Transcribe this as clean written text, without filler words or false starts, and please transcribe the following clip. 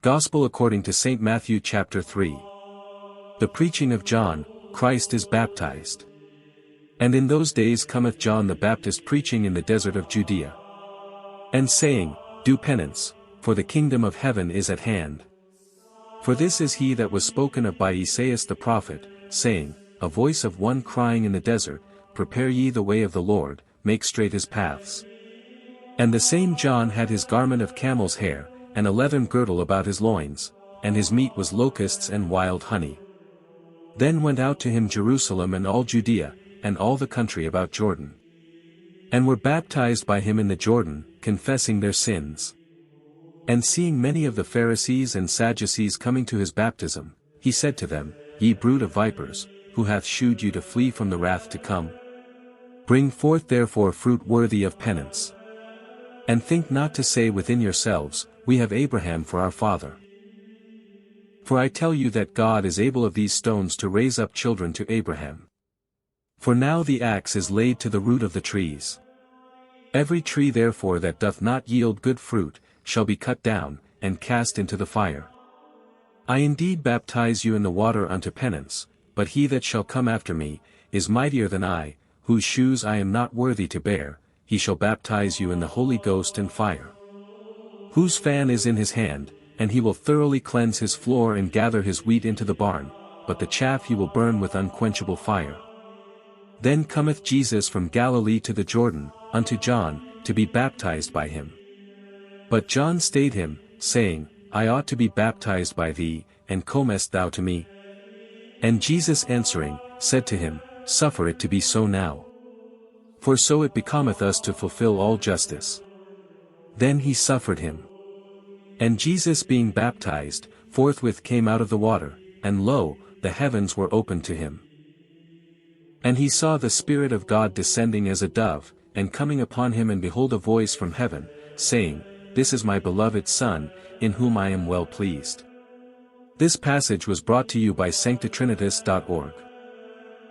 Gospel according to St. Matthew chapter 3. The preaching of John, Christ is baptized. And in those days cometh John the Baptist preaching in the desert of Judea, and saying, Do penance, for the kingdom of heaven is at hand. For this is he that was spoken of by Isaias the prophet, saying, A voice of one crying in the desert, Prepare ye the way of the Lord, make straight his paths. And the same John had his garment of camel's hair, and a leathern girdle about his loins, and his meat was locusts and wild honey. Then went out to him Jerusalem and all Judea, and all the country about Jordan, and were baptized by him in the Jordan, confessing their sins. And seeing many of the Pharisees and Sadducees coming to his baptism, he said to them, Ye brood of vipers, who hath shewed you to flee from the wrath to come? Bring forth therefore fruit worthy of penance. And think not to say within yourselves, We have Abraham for our father. For I tell you that God is able of these stones to raise up children to Abraham. For now the axe is laid to the root of the trees. Every tree therefore that doth not yield good fruit, shall be cut down, and cast into the fire. I indeed baptize you in the water unto penance, but he that shall come after me, is mightier than I, whose shoes I am not worthy to bear, he shall baptize you in the Holy Ghost and fire. Whose fan is in his hand, and he will thoroughly cleanse his floor and gather his wheat into the barn, but the chaff he will burn with unquenchable fire. Then cometh Jesus from Galilee to the Jordan, unto John, to be baptized by him. But John stayed him, saying, I ought to be baptized by thee, and comest thou to me? And Jesus answering, said to him, Suffer it to be so now. For so it becometh us to fulfill all justice. Then he suffered him. And Jesus being baptized, forthwith came out of the water, and lo, the heavens were opened to him. And he saw the Spirit of God descending as a dove, and coming upon him, and behold a voice from heaven, saying, This is my beloved Son, in whom I am well pleased. This passage was brought to you by sanctitrinitas.org.